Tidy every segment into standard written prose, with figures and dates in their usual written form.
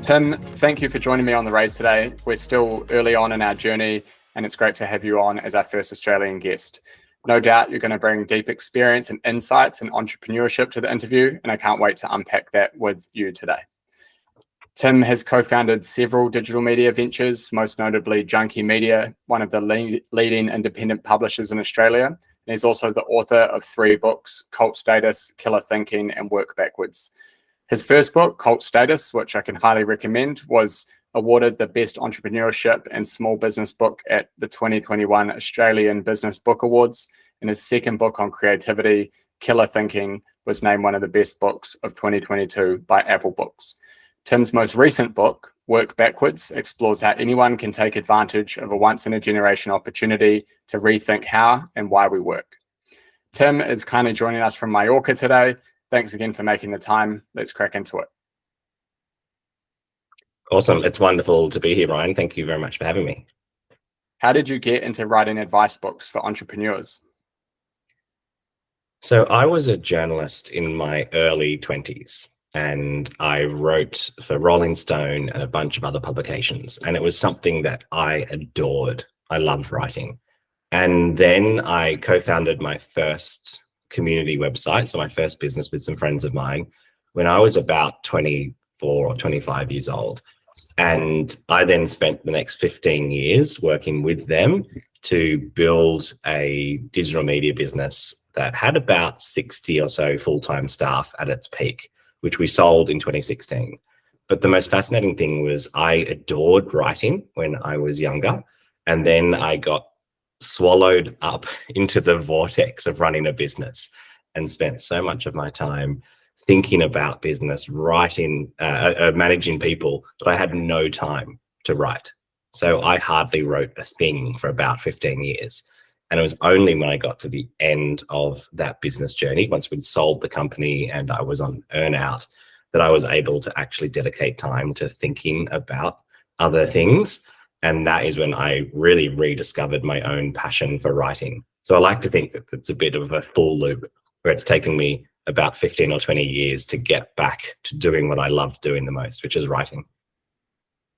Tim, thank you for joining me on the raise today. We're still early on in our journey, and it's great to have you on as our first Australian guest. No doubt you're going to bring deep experience and insights and entrepreneurship to the interview, and I can't wait to unpack that with you today. Tim has co-founded several digital media ventures, most notably Junkie Media, one of the leading independent publishers in Australia. And he's also the author of 3 books, Cult Status, Killer Thinking, and Work Backwards. His first book, Cult Status, which I can highly recommend, was awarded the Best Entrepreneurship and Small Business Book at the 2021 Australian Business Book Awards. And his second book on creativity, Killer Thinking, was named one of the best books of 2022 by Apple Books. Tim's most recent book, Work Backwards, explores how anyone can take advantage of a once-in-a-generation opportunity to rethink how and why we work. Tim is kindly joining us from Mallorca today. Thanks again for making the time. Let's crack into it. Awesome. It's wonderful to be here, Ryan. Thank you very much for having me. How did you get into writing advice books for entrepreneurs? So I was a journalist in my early 20s, and I wrote for Rolling Stone and a bunch of other publications. And it was something that I adored. I loved writing. And then I co-founded my first community website, so my first business with some friends of mine, when I was about 24 or 25 years old. And I then spent the next 15 years working with them to build a digital media business that had about 60 or so full-time staff at its peak, which we sold in 2016. But the most fascinating thing was I adored writing when I was younger, and then I got swallowed up into the vortex of running a business and spent so much of my time thinking about business, writing, managing people, that I had no time to write. So I hardly wrote a thing for about 15 years. And it was only when I got to the end of that business journey, once we'd sold the company and I was on earnout, that I was able to actually dedicate time to thinking about other things. And that is when I really rediscovered my own passion for writing. So I like to think that it's a bit of a full loop where it's taken me about 15 or 20 years to get back to doing what I loved doing the most, which is writing.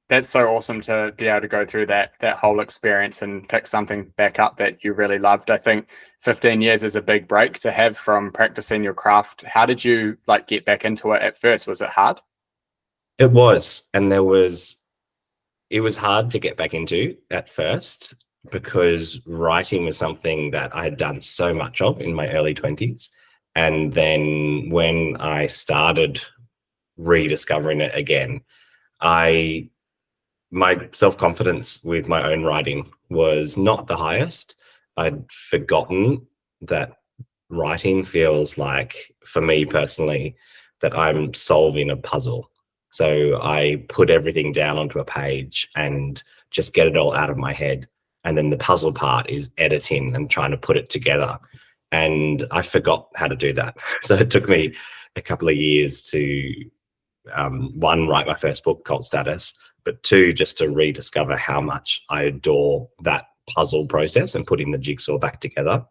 That's so awesome to be able to go through that whole experience and pick something back up that you really loved. I think 15 years is a big break to have from practicing your craft. How did you get back into it at first? Was it hard? It was, and it was hard to get back into at first because writing was something that I had done so much of in my early 20s. And then when I started rediscovering it again, my self-confidence with my own writing was not the highest. I'd forgotten that writing feels like, for me personally, that I'm solving a puzzle. So I put everything down onto a page and just get it all out of my head. And then the puzzle part is editing and trying to put it together. And I forgot how to do that. So it took me a couple of years to, one, write my first book, Cult Status, but 2, just to rediscover how much I adore that puzzle process and putting the jigsaw back together.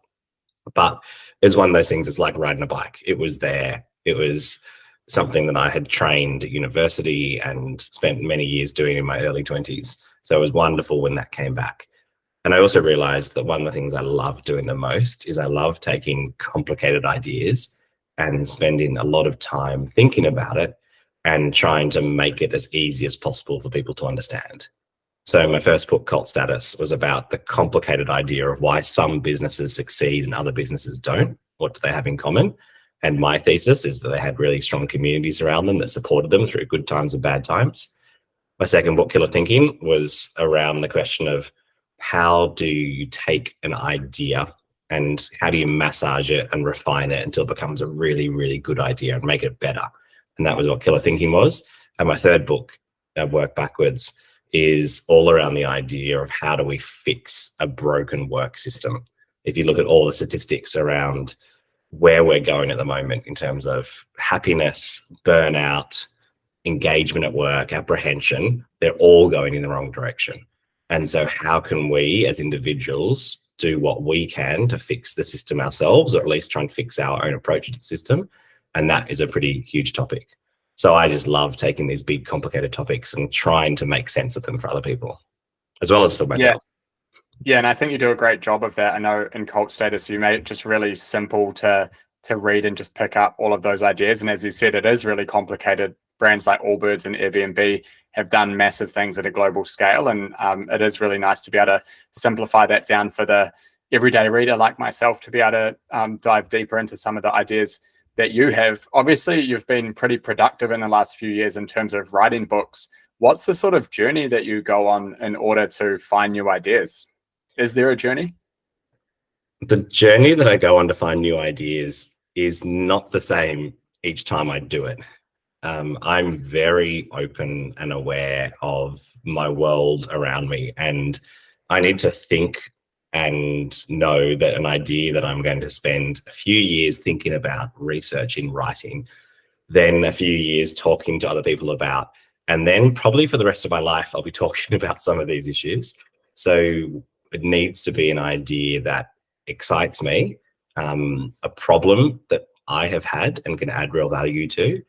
But it's one of those things, it's like riding a bike. It was there. It was something that I had trained at university and spent many years doing in my early 20s. So it was wonderful when that came back. And I also realized that one of the things I love doing the most is I love taking complicated ideas and spending a lot of time thinking about it and trying to make it as easy as possible for people to understand. So my first book, Cult Status, was about the complicated idea of why some businesses succeed and other businesses don't. What do they have in common? And my thesis is that they had really strong communities around them that supported them through good times and bad times. My second book, Killer Thinking, was around the question of how do you take an idea and how do you massage it and refine it until it becomes a really, really good idea and make it better. And that was what Killer Thinking was. And my third book, Work Backwards, is all around the idea of how do we fix a broken work system. If you look at all the statistics around where we're going at the moment in terms of happiness, burnout, engagement at work, apprehension, they're all going in the wrong direction. And so how can we as individuals do what we can to fix the system ourselves, or at least try and fix our own approach to the system? And that is a pretty huge topic. So I just love taking these big, complicated topics and trying to make sense of them for other people, as well as for myself. Yeah, and I think you do a great job of that. I know in Cult Status, you made it just really simple to read and just pick up all of those ideas. And as you said, it is really complicated. Brands like Allbirds and Airbnb have done massive things at a global scale, and it is really nice to be able to simplify that down for the everyday reader like myself to be able to dive deeper into some of the ideas that you have. Obviously, you've been pretty productive in the last few years in terms of writing books. What's the sort of journey that you go on in order to find new ideas? Is there a journey? The journey that I go on to find new ideas is not the same each time I do it. I'm very open and aware of my world around me, and I need to think and know that an idea that I'm going to spend a few years thinking about, researching, writing, then a few years talking to other people about, and then probably for the rest of my life, I'll be talking about some of these issues. So it needs to be an idea that excites me, a problem that I have had and can add real value to,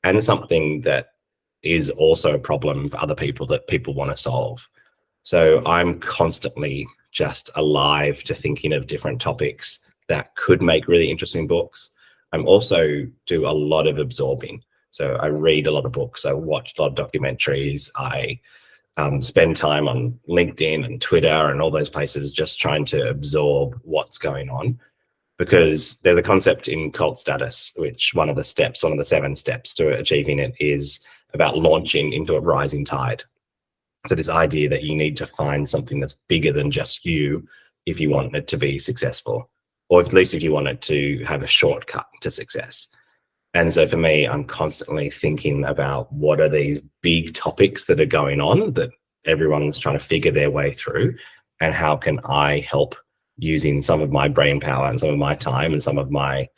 and something that is also a problem for other people that people want to solve. So I'm constantly just alive to thinking of different topics that could make really interesting books. I'm also do a lot of absorbing. So I read a lot of books. I watch a lot of documentaries. I spend time on LinkedIn and Twitter and all those places just trying to absorb what's going on, because there's a concept in Cult Status, which one of the 7 steps to achieving it is about launching into a rising tide. So this idea that you need to find something that's bigger than just you if you want it to be successful, or at least if you want it to have a shortcut to success. And so for me, I'm constantly thinking about what are these big topics that are going on that everyone's trying to figure their way through, and how can I help using some of my brain power and some of my time and some of my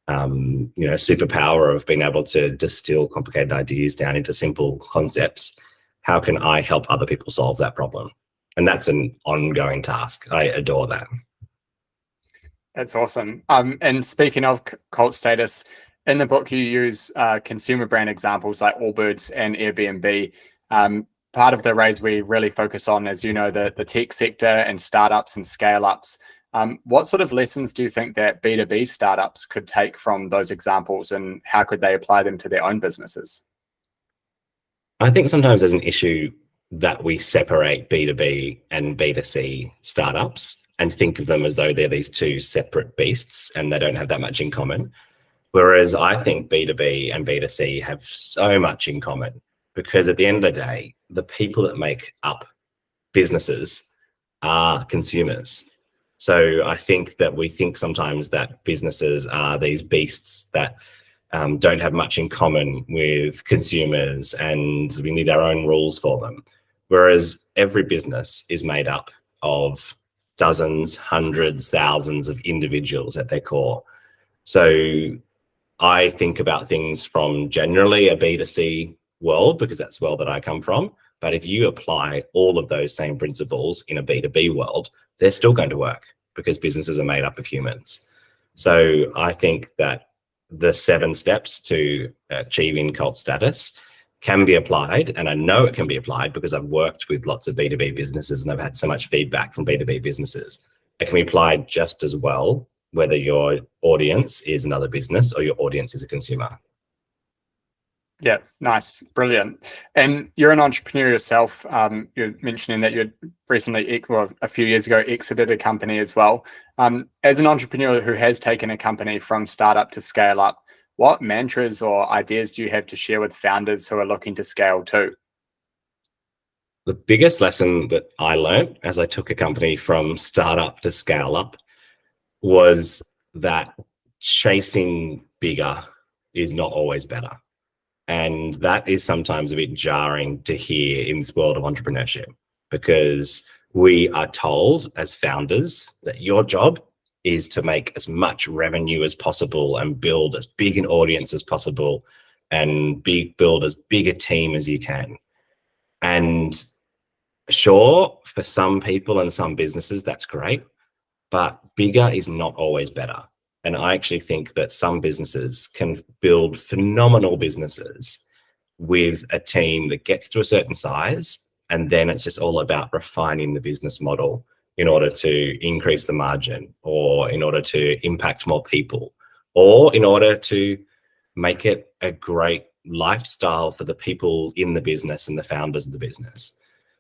superpower of being able to distill complicated ideas down into simple concepts. How can I help other people solve that problem? And that's an ongoing task. I adore that. That's awesome. And speaking of Cult Status, in the book you use consumer brand examples like Allbirds and Airbnb. Part of the raise we really focus on, as you know, the tech sector and startups and scale-ups. What sort of lessons do you think that B2B startups could take from those examples, and how could they apply them to their own businesses? I think sometimes there's an issue that we separate B2B and B2C startups and think of them as though they're these two separate beasts and they don't have that much in common. Whereas I think B2B and B2C have so much in common, because at the end of the day, the people that make up businesses are consumers. So I think that we think sometimes that businesses are these beasts that don't have much in common with consumers, and we need our own rules for them. Whereas every business is made up of dozens, hundreds, thousands of individuals at their core. So I think about things from generally a B2C world, because that's the world that I come from. But if you apply all of those same principles in a B2B world, they're still going to work, because businesses are made up of humans. So I think that the 7 steps to achieving Cult Status can be applied, and I know it can be applied because I've worked with lots of B2B businesses and I've had so much feedback from B2B businesses. It can be applied just as well whether your audience is another business or your audience is a consumer. Yeah, nice, brilliant. And you're an entrepreneur yourself. You're mentioning that you recently, a few years ago, exited a company as well. As an entrepreneur who has taken a company from startup to scale up, what mantras or ideas do you have to share with founders who are looking to scale too? The biggest lesson that I learned as I took a company from startup to scale up was that chasing bigger is not always better. And that is sometimes a bit jarring to hear in this world of entrepreneurship, because we are told as founders that your job is to make as much revenue as possible and build as big an audience as possible and build as big a team as you can. And sure, for some people and some businesses, that's great, but bigger is not always better. And I actually think that some businesses can build phenomenal businesses with a team that gets to a certain size, and then it's just all about refining the business model in order to increase the margin, or in order to impact more people, or in order to make it a great lifestyle for the people in the business and the founders of the business.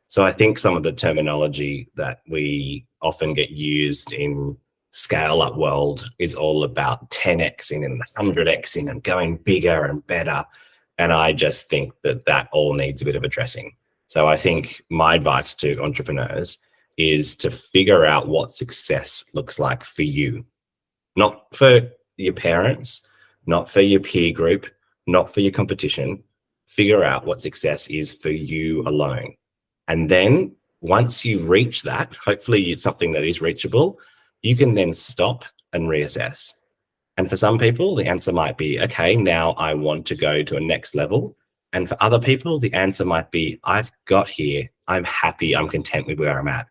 So I think some of the terminology that we often get used in scale up world is all about 10xing and 100xing and going bigger and better. And I just think that that all needs a bit of addressing. So I think my advice to entrepreneurs is to figure out what success looks like for you, not for your parents, not for your peer group, not for your competition. Figure out what success is for you alone. And then once you reach that, hopefully it's something that is reachable, you can then stop and reassess. And for some people, the answer might be, okay, now I want to go to a next level. And for other people, the answer might be, I've got here, I'm happy, I'm content with where I'm at.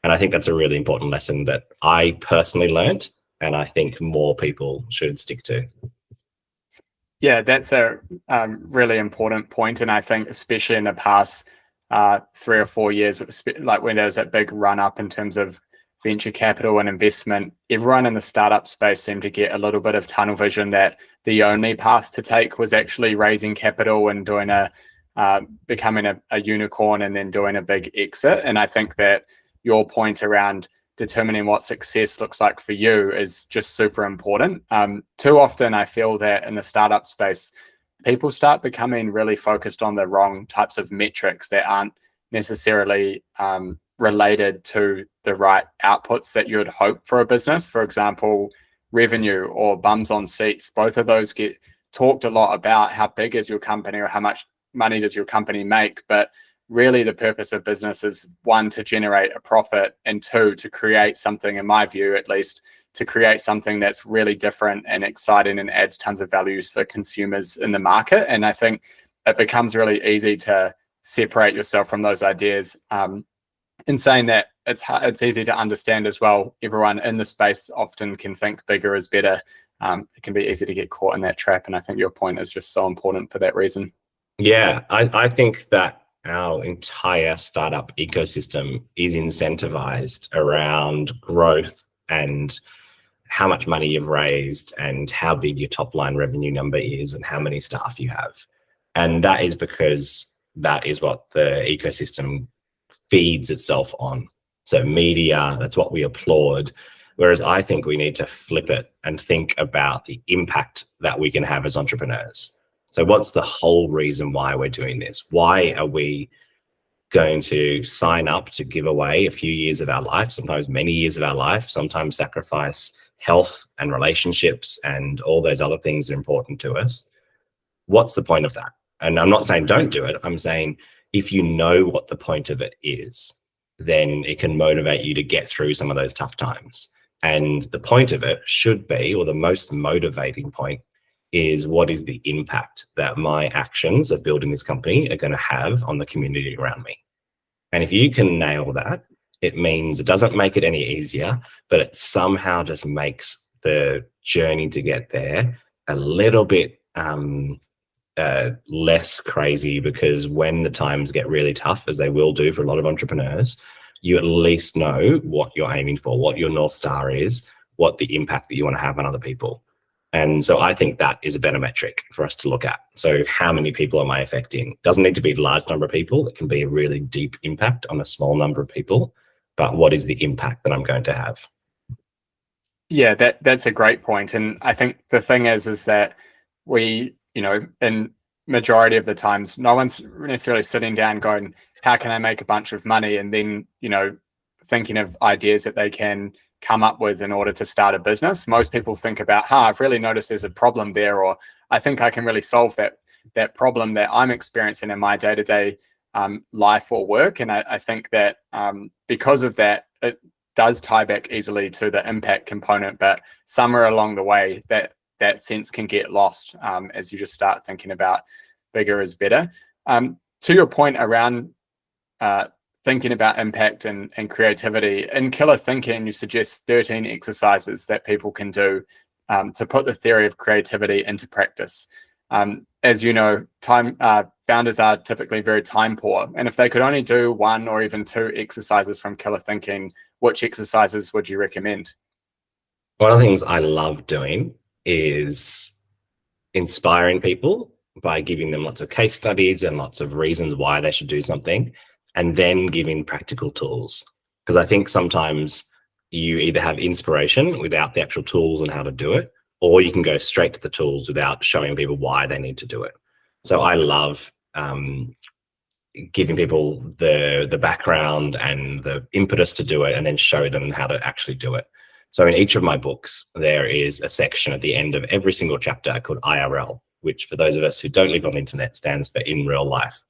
And I think that's a really important lesson that I personally learned, and I think more people should stick to. Yeah, that's a really important point. And I think especially in the past 3 or 4 years, like when there was that big run up in terms of venture capital and investment, everyone in the startup space seemed to get a little bit of tunnel vision that the only path to take was actually raising capital and doing becoming a unicorn and then doing a big exit. And I think that your point around determining what success looks like for you is just super important. Too often I feel that in the startup space, people start becoming really focused on the wrong types of metrics that aren't necessarily related to the right outputs that you would hope for a business. For example, revenue or bums on seats. Both of those get talked a lot about. How big is your company, or how much money does your company make? But really the purpose of business is, one, to generate a profit, and two, to create something, in my view at least, to create something that's really different and exciting and adds tons of values for consumers in the market. And I think it becomes really easy to separate yourself from those ideas. In saying that, it's easy to understand as well. Everyone in the space often can think bigger is better. It can be easy to get caught in that trap. And I think your point is just so important for that reason. Yeah, I think that our entire startup ecosystem is incentivized around growth and how much money you've raised and how big your top line revenue number is and how many staff you have. And that is because that is what the ecosystem feeds itself on. So media, that's what we applaud. Whereas I think we need to flip it and think about the impact that we can have as entrepreneurs. So what's the whole reason why we're doing this? Why are we going to sign up to give away a few years of our life, sometimes many years of our life, sometimes sacrifice health and relationships and all those other things that are important to us? What's the point of that? And I'm not saying don't do it. I'm saying if you know what the point of it is, then it can motivate you to get through some of those tough times. And the point of it should be, or the most motivating point, is what is the impact that my actions of building this company are going to have on the community around me. And if you can nail that, it means it doesn't make it any easier, but it somehow just makes the journey to get there a little bit less crazy, because when the times get really tough, as they will do for a lot of entrepreneurs, you at least know what you're aiming for, what your North Star is, what the impact that you want to have on other people. And so I think that is a better metric for us to look at. So how many people am I affecting? Doesn't need to be a large number of people. It can be a really deep impact on a small number of people. But what is the impact that I'm going to have? Yeah, that's a great point. And I think the thing is that we, in majority of the times, no one's necessarily sitting down going, how can I make a bunch of money? And then, thinking of ideas that they can come up with in order to start a business. Most people think about, I've really noticed there's a problem there, or I think I can really solve that problem that I'm experiencing in my day-to-day life or work. And I think that because of that, it does tie back easily to the impact component, but somewhere along the way that sense can get lost as you just start thinking about bigger is better. To your point around thinking about impact and creativity, in Killer Thinking, you suggest 13 exercises that people can do to put the theory of creativity into practice. As you know, founders are typically very time poor. And if they could only do 1 or even 2 exercises from Killer Thinking, which exercises would you recommend? One of the things I love doing is inspiring people by giving them lots of case studies and lots of reasons why they should do something, and then giving practical tools. Because I think sometimes you either have inspiration without the actual tools and how to do it, or you can go straight to the tools without showing people why they need to do it. So I love giving people the background and the impetus to do it, and then show them how to actually do it. So in each of my books, there is a section at the end of every single chapter called IRL, which for those of us who don't live on the internet stands for in real life.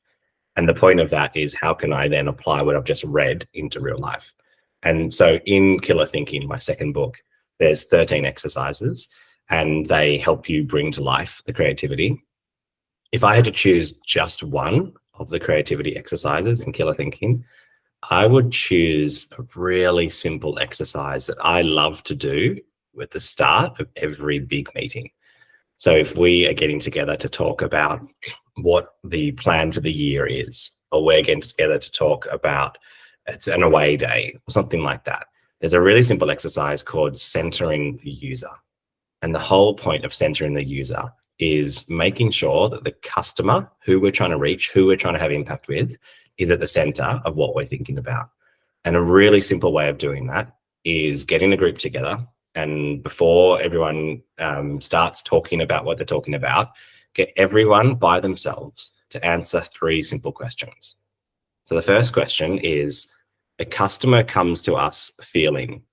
And the point of that is, how can I then apply what I've just read into real life? And so in Killer Thinking, my second book, there's 13 exercises, and they help you bring to life the creativity. If I had to choose just one of the creativity exercises in Killer Thinking, I would choose a really simple exercise that I love to do at the start of every big meeting. So if we are getting together to talk about what the plan for the year is, or we're getting together to talk about it's an away day or something like that, there's a really simple exercise called centering the user. And the whole point of centering the user is making sure that the customer, who we're trying to reach, who we're trying to have impact with, is at the center of what we're thinking about. And a really simple way of doing that is getting a group together, and before everyone starts talking about what they're talking about, get everyone by themselves to answer 3 simple questions. So the first question is, a customer comes to us feeling ...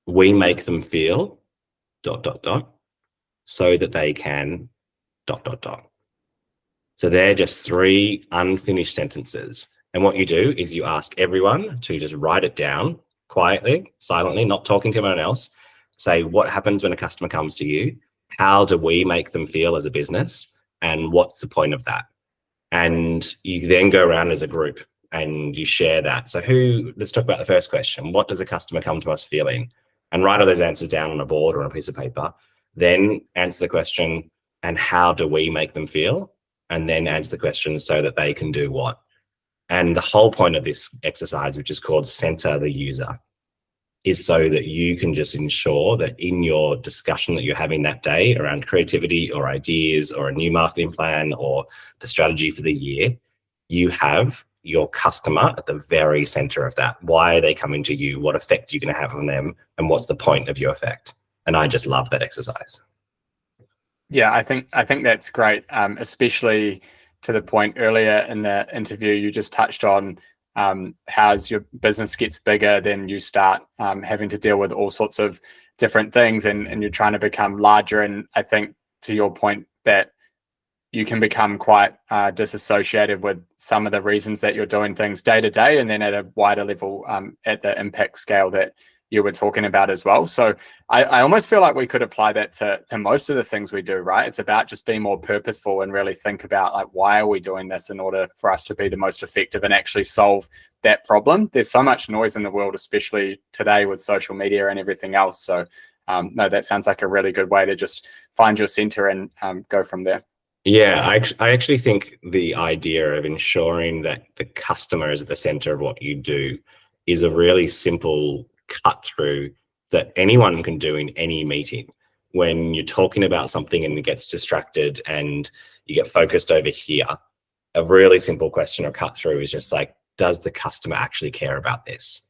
We make them feel ... so that they can ... So they're just 3 unfinished sentences. And what you do is you ask everyone to just write it down quietly, silently, not talking to anyone else. Say, what happens when a customer comes to you? How do we make them feel as a business? And what's the point of that? And you then go around as a group and you share that. So let's talk about the first question. What does a customer come to us feeling? And write all those answers down on a board or on a piece of paper. Then answer the question, and how do we make them feel? And then answer the question so that they can do what? And the whole point of this exercise, which is called Center the User, is so that you can just ensure that in your discussion that you're having that day around creativity or ideas or a new marketing plan or the strategy for the year, you have your customer at the very center of that. Why are they coming to you? What effect are you going to have on them? And what's the point of your effect? And I just love that exercise. Yeah, I think that's great, especially to the point earlier in the interview you just touched on, how as your business gets bigger, then you start having to deal with all sorts of different things, and you're trying to become larger. And I think to your point that you can become quite disassociated with some of the reasons that you're doing things day to day, and then at a wider level at the impact scale that you were talking about as well. So I almost feel like we could apply that to most of the things we do, right? It's about just being more purposeful and really think about, like, why are we doing this in order for us to be the most effective and actually solve that problem. There's so much noise in the world, especially today with social media and everything else. So no, that sounds like a really good way to just find your center and go from there. Yeah, I actually think the idea of ensuring that the customer is at the center of what you do is a really simple cut through that anyone can do in any meeting. When you're talking about something and it gets distracted and you get focused over here, a really simple question or cut through is just like, does the customer actually care about this?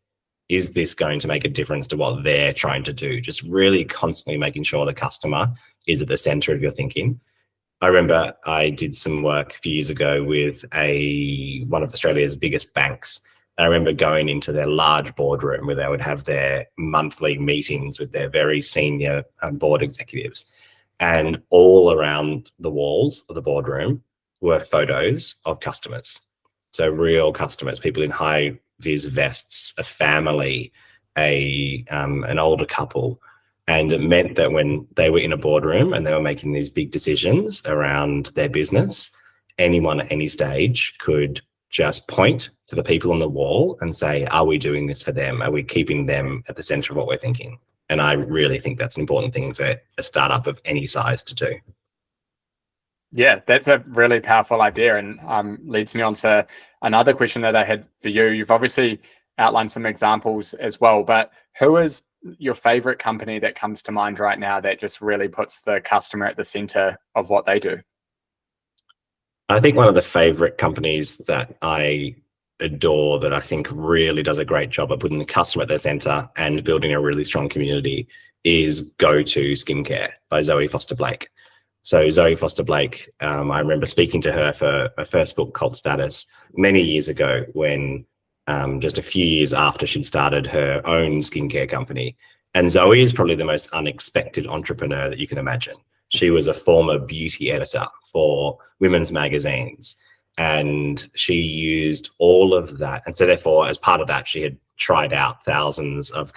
Is this going to make a difference to what they're trying to do? Just really constantly making sure the customer is at the center of your thinking. I remember I did some work a few years ago with one of Australia's biggest banks. I remember going into their large boardroom where they would have their monthly meetings with their very senior board executives. And all around the walls of the boardroom were photos of customers. So real customers, people in high vis vests, a family, an older couple. And it meant that when they were in a boardroom and they were making these big decisions around their business, anyone at any stage could just point to the people on the wall and say, are we doing this for them? Are we keeping them at the center of what we're thinking? And I really think that's an important thing for a startup of any size to do. Yeah, that's a really powerful idea, and leads me on to another question that I had for you. You've obviously outlined some examples as well, but who is your favorite company that comes to mind right now that just really puts the customer at the center of what they do? I think one of the favorite companies that I adore, that I think really does a great job of putting the customer at their center and building a really strong community, is Go To Skincare by Zoe Foster Blake. So Zoe Foster Blake, I remember speaking to her for her first book, Cult Status, many years ago, when just a few years after she'd started her own skincare company. And Zoe is probably the most unexpected entrepreneur that you can imagine. She was a former beauty editor for women's magazines, and she used all of that. And so therefore, as part of that, she had tried out thousands of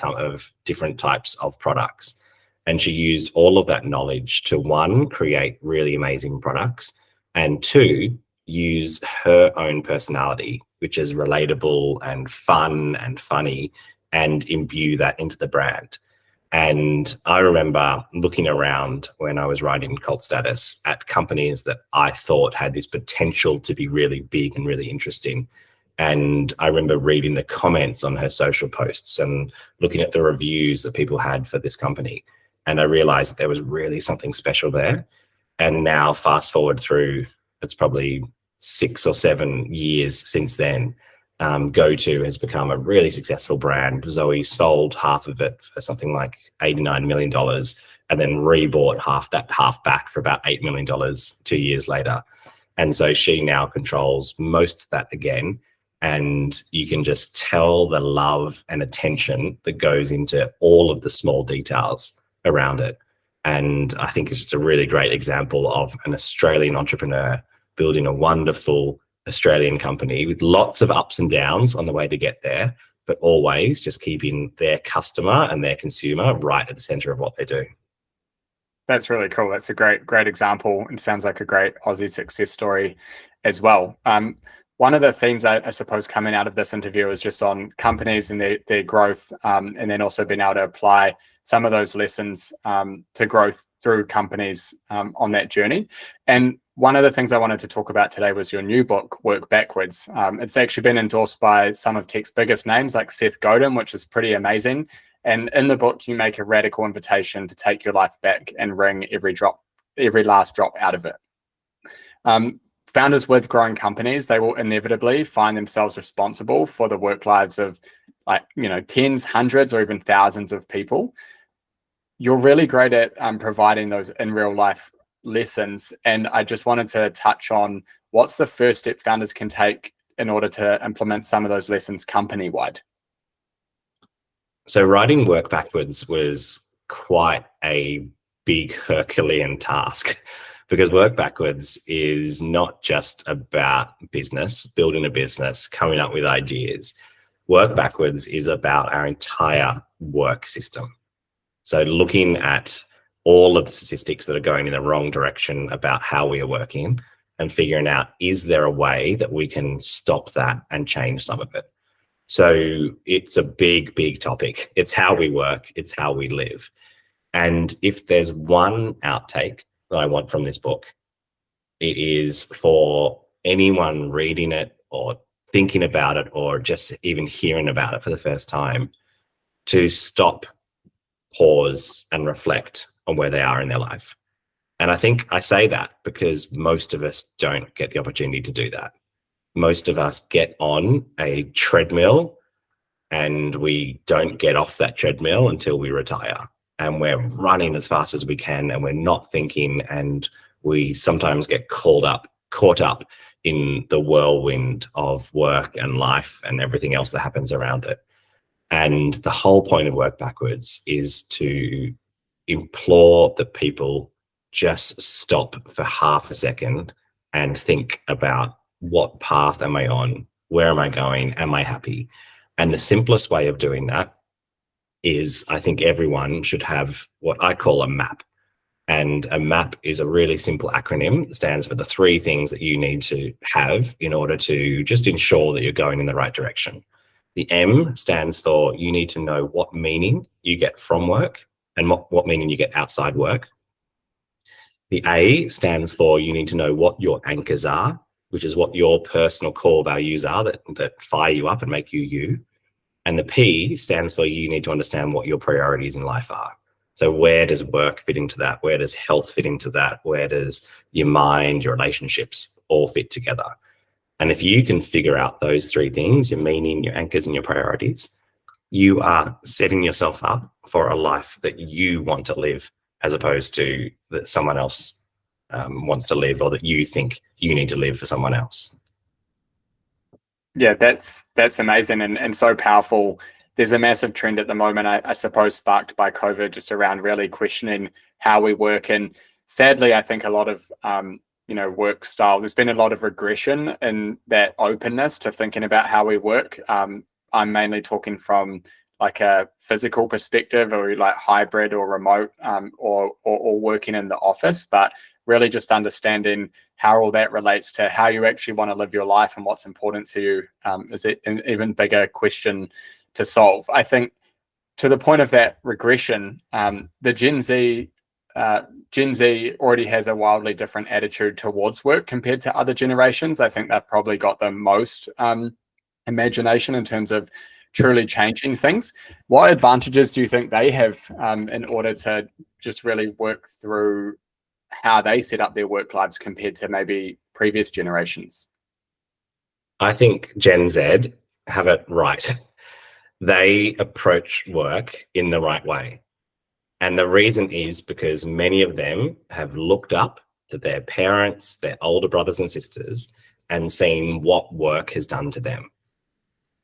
different types of products. And she used all of that knowledge to, one, create really amazing products, and two, use her own personality, which is relatable and fun and funny, and imbue that into the brand. And I remember looking around when I was writing Cult Status at companies that I thought had this potential to be really big and really interesting. And I remember reading the comments on her social posts and looking at the reviews that people had for this company. And I realized that there was really something special there. And now fast forward through, it's probably 6 or 7 years since then, Go To has become a really successful brand. Zoe sold half of it for something like $89 million, and then rebought half back for about $8 million 2 years later. And so she now controls most of that again. And you can just tell the love and attention that goes into all of the small details around it. And I think it's just a really great example of an Australian entrepreneur building a wonderful Australian company with lots of ups and downs on the way to get there, but always just keeping their customer and their consumer right at the center of what they do. That's really cool. That's a great example, and sounds like a great Aussie success story as well. One of the themes I suppose coming out of this interview is just on companies and their growth, and then also being able to apply some of those lessons to growth through companies on that journey. And one of the things I wanted to talk about today was your new book, Work Backwards. It's actually been endorsed by some of tech's biggest names like Seth Godin, which is pretty amazing. And in the book, you make a radical invitation to take your life back and wring every last drop out of it. Founders with growing companies, they will inevitably find themselves responsible for the work lives of tens, hundreds, or even thousands of people. You're really great at providing those in real life lessons. And I just wanted to touch on what's the first step founders can take in order to implement some of those lessons company-wide. So writing Work Backwards was quite a big Herculean task, because Work Backwards is not just about business, building a business, coming up with ideas. Work Backwards is about our entire work system. So looking at all of the statistics that are going in the wrong direction about how we are working, and figuring out, is there a way that we can stop that and change some of it? So it's a big topic. It's how we work. It's how we live. And if there's one outtake that I want from this book, it is for anyone reading it or thinking about it or just even hearing about it for the first time, to stop, pause, and reflect on where they are in their life. And I think I say that because most of us don't get the opportunity to do that. Most of us get on a treadmill and we don't get off that treadmill until we retire. And we're running as fast as we can, and we're not thinking, and we sometimes get caught up in the whirlwind of work and life and everything else that happens around it. And the whole point of Work Backwards is to implore that people just stop for half a second and think about, what path am I on? Where am I going? Am I happy? And the simplest way of doing that is, I think everyone should have what I call a map. And a map is a really simple acronym that stands for the 3 things that you need to have in order to just ensure that you're going in the right direction. The M stands for, you need to know what meaning you get from work and what meaning you get outside work. The A stands for you need to know what your anchors are, which is what your personal core values are that fire you up and make you you. And the P stands for you need to understand what your priorities in life are. So where does work fit into that? Where does health fit into that? Where does your mind, your relationships all fit together? And if you can figure out those three things, your meaning, your anchors, and your priorities, you are setting yourself up for a life that you want to live, as opposed to that someone else wants to live, or that you think you need to live for someone else. Yeah, that's amazing and so powerful. There's a massive trend at the moment, I suppose, sparked by COVID, just around really questioning how we work. And sadly, I think a lot of work style, there's been a lot of regression in that openness to thinking about how we work. I'm mainly talking from like a physical perspective, or like hybrid or remote, or working in the office, but really just understanding how all that relates to how you actually want to live your life and what's important to you is an even bigger question to solve. I think to the point of that regression, the Gen Z already has a wildly different attitude towards work compared to other generations. I think they've probably got the most imagination in terms of truly changing things. What advantages do you think they have in order to just really work through how they set up their work lives compared to maybe previous generations? I think Gen Z have it right. They approach work in the right way. And the reason is because many of them have looked up to their parents, their older brothers and sisters, and seen what work has done to them.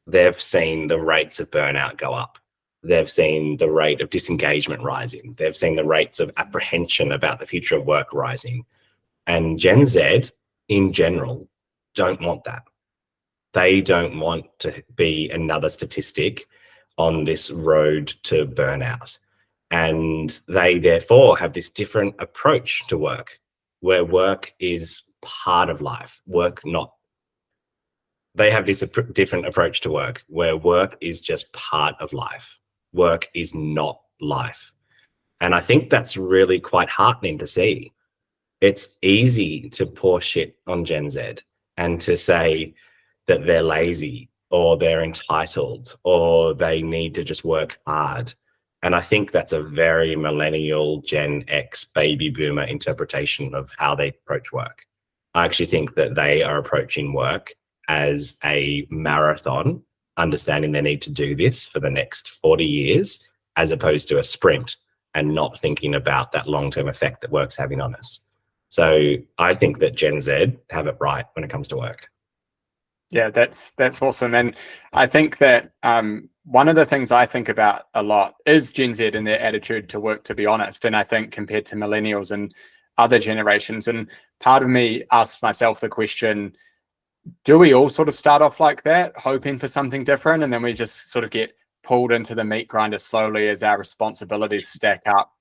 They've seen the rates of burnout go up. They've seen the rate of disengagement rising. They've seen the rates of apprehension about the future of work rising. And Gen Z, in general, don't want that. They don't want to be another statistic on this road to burnout. And they therefore have this different approach to work, where work is part of life. They have this different approach to work, where work is just part of life. Work is not life. And I think that's really quite heartening to see. It's easy to pour shit on Gen Z and to say that they're lazy, or they're entitled, or they need to just work hard. And I think that's a very millennial, Gen X, baby boomer interpretation of how they approach work. I actually think that they are approaching work as a marathon, understanding they need to do this for the next 40 years, as opposed to a sprint, and not thinking about that long-term effect that work's having on us. So I think that Gen Z have it right when it comes to work. Yeah, that's awesome. And I think that one of the things I think about a lot is Gen Z and their attitude to work, to be honest. And I think compared to millennials and other generations, and part of me asks myself the question, do we all sort of start off like that, hoping for something different, and then we just sort of get pulled into the meat grinder slowly as our responsibilities stack up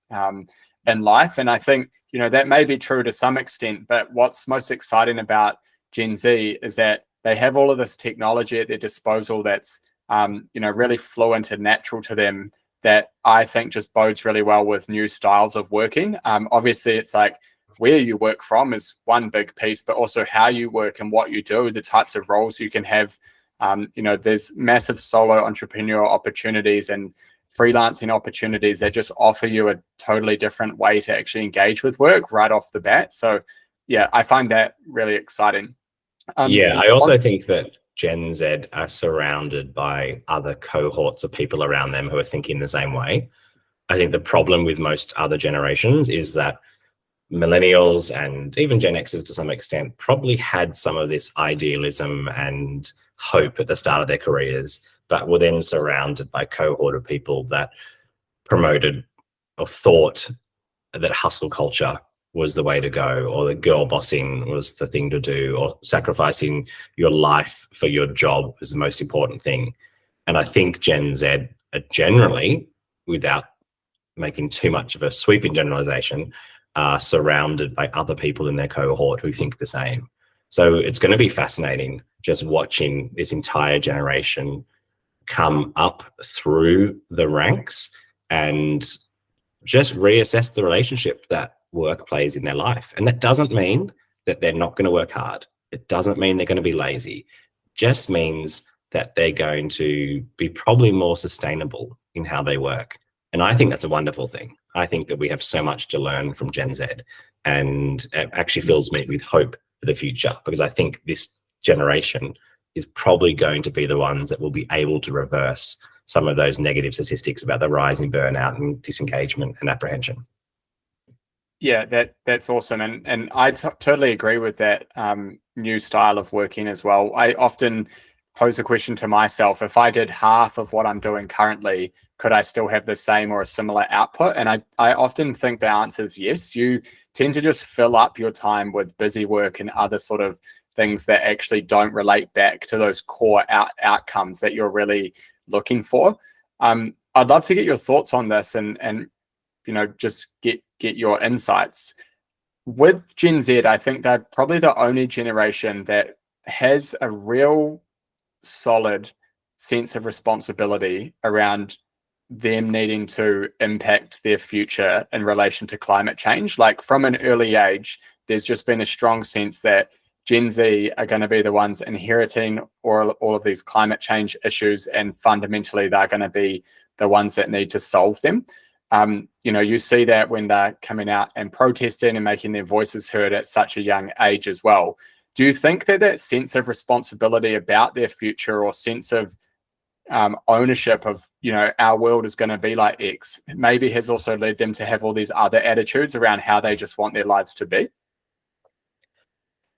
in life? And I think, that may be true to some extent, but what's most exciting about Gen Z is that they have all of this technology at their disposal that's, really fluent and natural to them, that I think just bodes really well with new styles of working. Obviously, it's like where you work from is one big piece, but also how you work and what you do, the types of roles you can have. There's massive solo entrepreneurial opportunities and freelancing opportunities that just offer you a totally different way to actually engage with work right off the bat. So yeah, I find that really exciting. I also think that Gen Z are surrounded by other cohorts of people around them who are thinking the same way. I think the problem with most other generations is that millennials and even Gen Xers to some extent probably had some of this idealism and hope at the start of their careers, but were then surrounded by a cohort of people that promoted or thought that hustle culture was the way to go, or that girl bossing was the thing to do, or sacrificing your life for your job was the most important thing. And I think Gen Z are generally, without making too much of a sweeping generalization, are surrounded by other people in their cohort who think the same. So it's going to be fascinating just watching this entire generation come up through the ranks and just reassess the relationship that work plays in their life. And that doesn't mean that they're not going to work hard. It doesn't mean they're going to be lazy. It just means that they're going to be probably more sustainable in how they work. And I think that's a wonderful thing. I think that we have so much to learn from Gen Z, and it actually fills me with hope for the future, because I think this generation is probably going to be the ones that will be able to reverse some of those negative statistics about the rise in burnout and disengagement and apprehension. Yeah, that's awesome, and I totally agree with that new style of working as well. I often pose a question to myself: if I did half of what I'm doing currently, could I still have the same or a similar output? And I often think the answer is yes. You tend to just fill up your time with busy work and other sort of things that actually don't relate back to those core outcomes that you're really looking for. I'd love to get your thoughts on this, and just get your insights. With Gen Z, I think they're probably the only generation that has a real solid sense of responsibility around them needing to impact their future in relation to climate change. Like, from an early age, there's just been a strong sense that Gen Z are going to be the ones inheriting all of these climate change issues, and fundamentally they're going to be the ones that need to solve them. You see that when they're coming out and protesting and making their voices heard at such a young age as well. Do you think that sense of responsibility about their future, or sense of ownership of, our world is going to be like X, maybe has also led them to have all these other attitudes around how they just want their lives to be?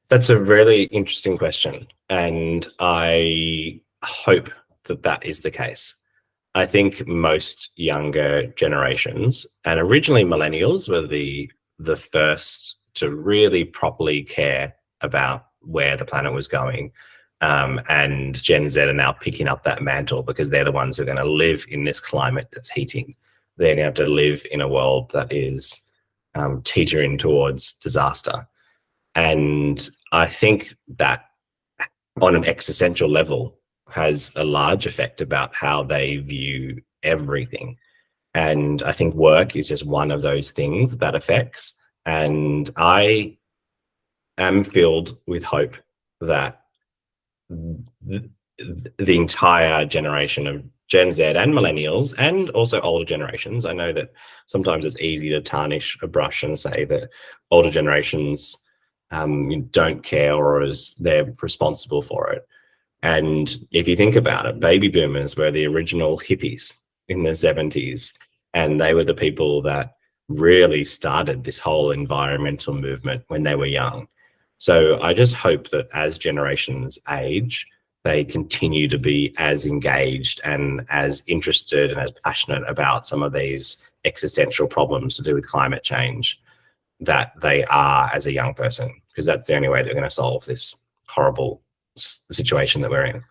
That's a really interesting question, and I hope that that is the case. I think most younger generations, and originally millennials were the first to really properly care about where the planet was going. And Gen Z are now picking up that mantle, because they're the ones who are going to live in this climate that's heating. They're going to have to live in a world that is teetering towards disaster. And I think that on an existential level has a large effect about how they view everything. And I think work is just one of those things that affects. And I am filled with hope that the entire generation of Gen Z and millennials, and also older generations — I know that sometimes it's easy to tarnish a brush and say that older generations don't care, or they're responsible for it. And if you think about it, baby boomers were the original hippies in the 70s, and they were the people that really started this whole environmental movement when they were young. So I just hope that as generations age, they continue to be as engaged and as interested and as passionate about some of these existential problems to do with climate change that they are as a young person, because that's the only way they're going to solve this horrible situation that we're in.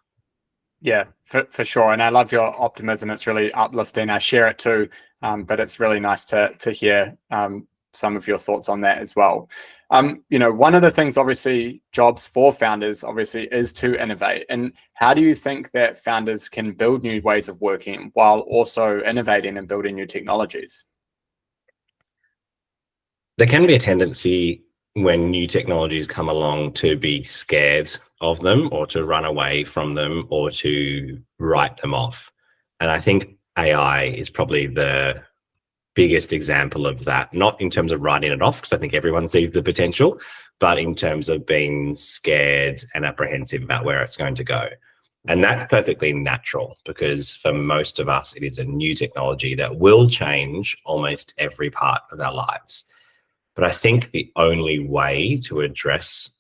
Yeah, for sure. And I love your optimism. It's really uplifting. I share it too. But it's really nice to hear some of your thoughts on that as well. One of the things, obviously, jobs for founders, obviously, is to innovate. And how do you think that founders can build new ways of working while also innovating and building new technologies? There can be a tendency when new technologies come along to be scared of them, or to run away from them, or to write them off. And I think AI is probably the biggest example of that, not in terms of writing it off, because I think everyone sees the potential, but in terms of being scared and apprehensive about where it's going to go. And that's perfectly natural, because for most of us, it is a new technology that will change almost every part of our lives. But I think the only way to address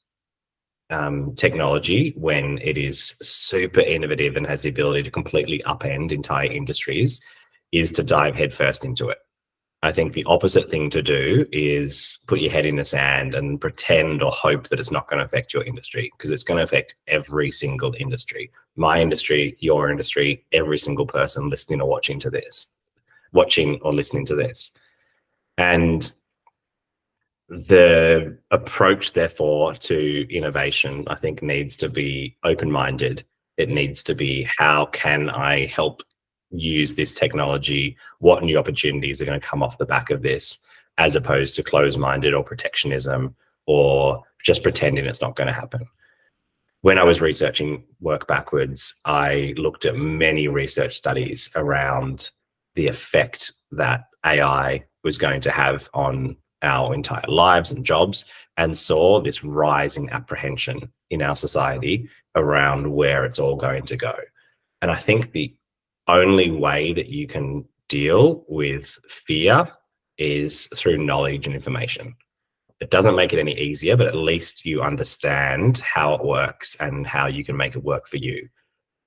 technology when it is super innovative and has the ability to completely upend entire industries is to dive headfirst into it. I think the opposite thing to do is put your head in the sand and pretend or hope that it's not going to affect your industry, because it's going to affect every single industry. My industry, your industry, every single person listening or watching or listening to this. And the approach, therefore, to innovation, I think, needs to be open-minded. It needs to be, how can I help use this technology? What new opportunities are going to come off the back of this? as opposed to closed-minded or protectionism or just pretending it's not going to happen. When I was researching work backwards, I looked at many research studies around the effect that AI was going to have on our entire lives and jobs, and saw this rising apprehension in our society around where it's all going to go. And I think the only way that you can deal with fear is through knowledge and information. It doesn't make it any easier, but at least you understand how it works and how you can make it work for you.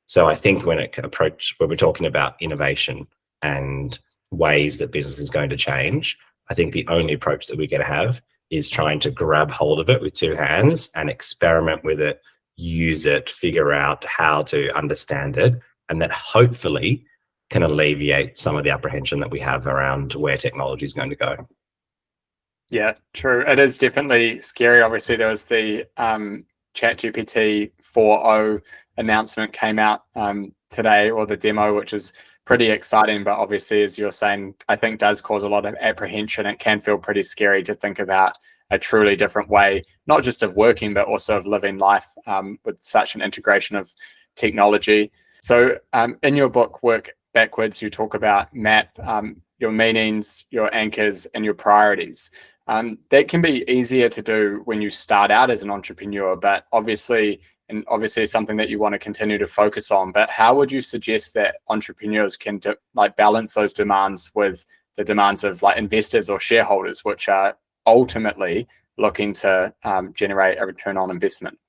So I think when we're talking about innovation and ways that business is going to change, I think the only approach that we're going to have is trying to grab hold of it with two hands and experiment with it, use it, figure out how to understand it, and that hopefully can alleviate some of the apprehension that we have around where technology is going to go. Yeah, true. It is definitely scary. Obviously, there was the ChatGPT 4.0 announcement came out today, or the demo, which is pretty exciting. But obviously, as you're saying, I think does cause a lot of apprehension. It can feel pretty scary to think about a truly different way, not just of working, but also of living life with such an integration of technology. So in your book, Work Backwards, you talk about MAP, your meanings, your anchors, and your priorities. That can be easier to do when you start out as an entrepreneur, but obviously something that you want to continue to focus on. But how would you suggest that entrepreneurs can balance those demands with the demands of investors or shareholders, which are ultimately looking to generate a return on investment?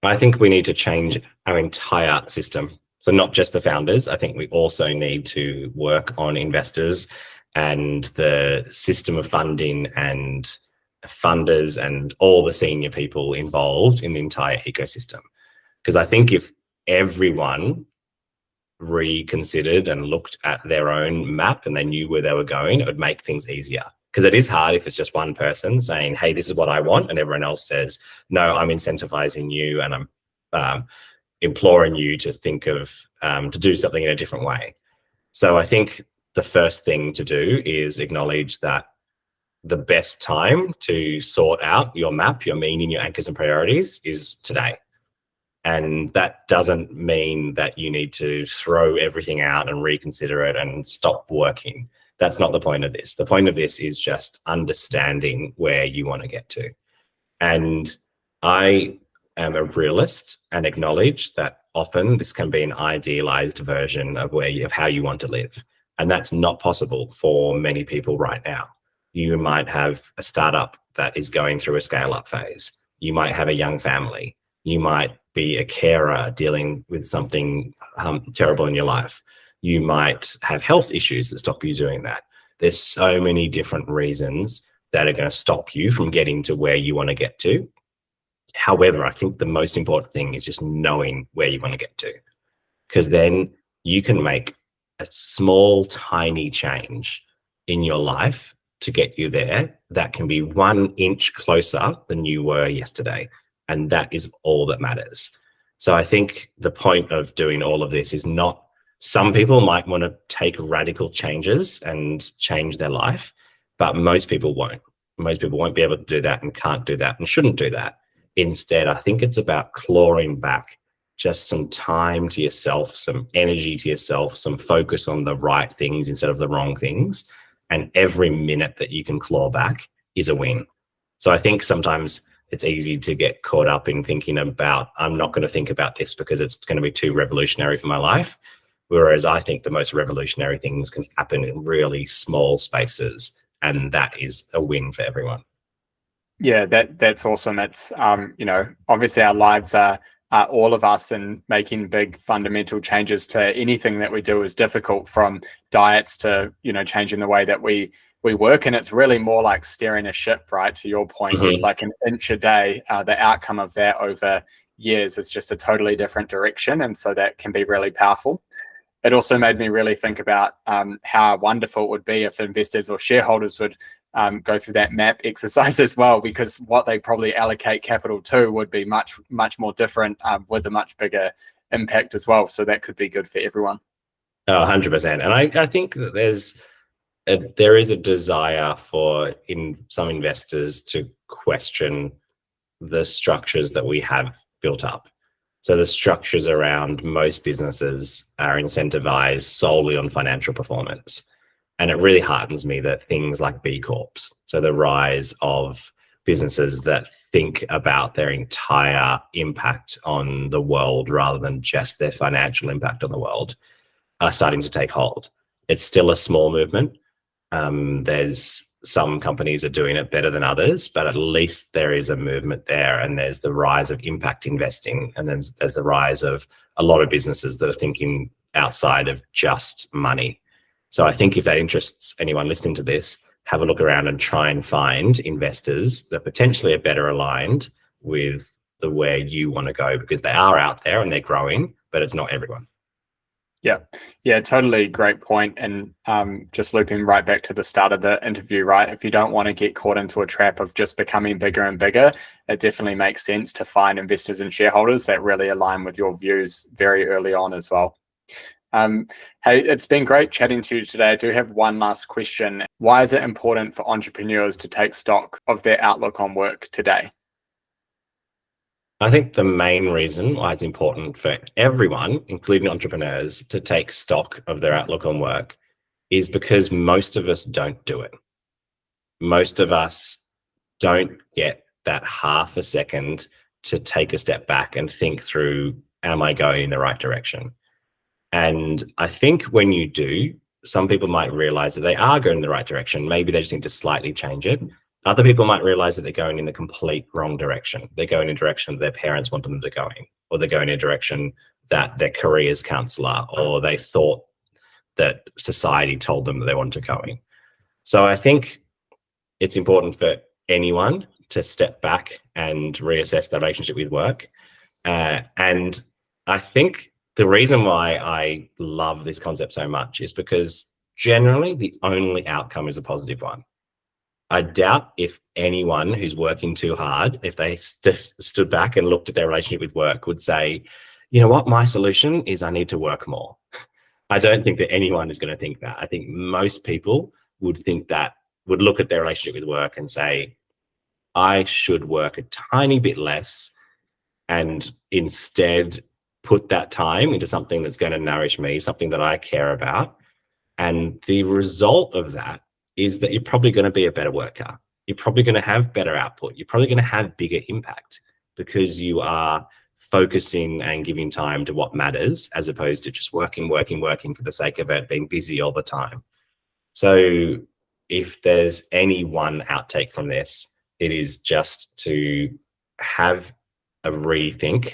I think we need to change our entire system. So not just the founders. I think we also need to work on investors and the system of funding and funders and all the senior people involved in the entire ecosystem. Because I think if everyone reconsidered and looked at their own map and they knew where they were going, it would make things easier. Because it is hard if it's just one person saying, hey, this is what I want, and everyone else says, no, I'm incentivizing you and I'm imploring you to think of, to do something in a different way. So I think the first thing to do is acknowledge that the best time to sort out your map, your meaning, your anchors and priorities is today. And that doesn't mean that you need to throw everything out and reconsider it and stop working. That's not the point of this. The point of this is just understanding where you want to get to. And I am a realist and acknowledge that often this can be an idealized version of how you want to live. And that's not possible for many people right now. You might have a startup that is going through a scale-up phase. You might have a young family. You might be a carer dealing with something terrible in your life. You might have health issues that stop you doing that. There's so many different reasons that are going to stop you from getting to where you want to get to. However, I think the most important thing is just knowing where you want to get to, because then you can make a small, tiny change in your life to get you there that can be 1 inch closer than you were yesterday. And that is all that matters. So I think the point of doing all of this is not, some people might want to take radical changes and change their life, but most people won't. Most people won't be able to do that and can't do that and shouldn't do that. Instead, I think it's about clawing back just some time to yourself, some energy to yourself, some focus on the right things instead of the wrong things. And every minute that you can claw back is a win. So I think sometimes it's easy to get caught up in thinking about, I'm not going to think about this because it's going to be too revolutionary for my life. Whereas I think the most revolutionary things can happen in really small spaces. And that is a win for everyone. Yeah, that's awesome. It's obviously our lives are all of us, and making big fundamental changes to anything that we do is difficult, from diets to changing the way that we work. And it's really more like steering a ship, right? To your point, just like an inch a day, the outcome of that over years is just a totally different direction, and so that can be really powerful. It also made me really think about how wonderful it would be if investors or shareholders would go through that map exercise as well, because what they probably allocate capital to would be much, much more different with a much bigger impact as well. So that could be good for everyone. Oh, 100%. And I think that there's there is a desire in some investors to question the structures that we have built up. So the structures around most businesses are incentivized solely on financial performance. And it really heartens me that things like B Corps, so the rise of businesses that think about their entire impact on the world rather than just their financial impact on the world, are starting to take hold. It's still a small movement. There's some companies are doing it better than others, but at least there is a movement there, and there's the rise of impact investing, and then there's the rise of a lot of businesses that are thinking outside of just money. So I think if that interests anyone listening to this, have a look around and try and find investors that potentially are better aligned with the where you want to go, because they are out there and they're growing, but it's not everyone. Yeah, totally. Great point. And just looping right back to the start of the interview, right? If you don't want to get caught into a trap of just becoming bigger and bigger, it definitely makes sense to find investors and shareholders that really align with your views very early on as well. Hey, it's been great chatting to you today. I do have one last question. Why is it important for entrepreneurs to take stock of their outlook on work today? I think the main reason why it's important for everyone, including entrepreneurs, to take stock of their outlook on work is because most of us don't do it. Most of us don't get that half a second to take a step back and think through, am I going in the right direction? And I think when you do, some people might realize that they are going in the right direction. Maybe they just need to slightly change it. Other people might realize that they're going in the complete wrong direction. They're going in a direction that their parents want them to go in, or they're going in a direction that their careers counselor, or they thought that society told them that they wanted to go in. So I think it's important for anyone to step back and reassess their relationship with work. And I think the reason why I love this concept so much is because generally the only outcome is a positive one. I doubt if anyone who's working too hard, if they stood back and looked at their relationship with work, would say, you know what, my solution is I need to work more. I don't think that anyone is going to think that. I think most people would think that, would look at their relationship with work and say, I should work a tiny bit less and instead put that time into something that's going to nourish me, something that I care about. And the result of that is that you're probably going to be a better worker. You're probably going to have better output. You're probably going to have bigger impact because you are focusing and giving time to what matters, as opposed to just working for the sake of it, being busy all the time. So if there's any one outtake from this, it is just to have a rethink.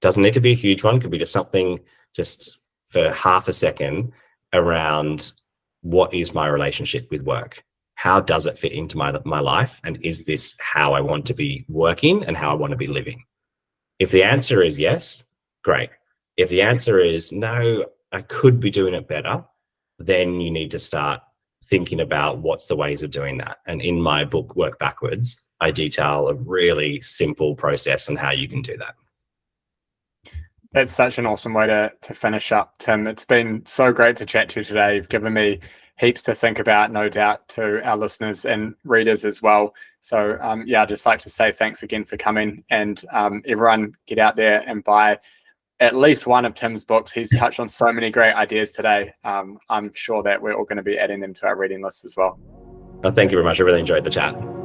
Doesn't need to be a huge one. Could be just something just for half a second around, what is my relationship with work? How does it fit into my life? And is this how I want to be working and how I want to be living? If the answer is yes, great. If the answer is no, I could be doing it better, then you need to start thinking about what's the ways of doing that. And in my book, Work Backwards, I detail a really simple process on how you can do that. That's such an awesome way to finish up, Tim. It's been so great to chat to you today. You've given me heaps to think about, no doubt, to our listeners and readers as well. So yeah, I'd just like to say thanks again for coming, and everyone get out there and buy at least one of Tim's books. He's touched on so many great ideas today. I'm sure that we're all going to be adding them to our reading list as well. Thank you very much. I really enjoyed the chat.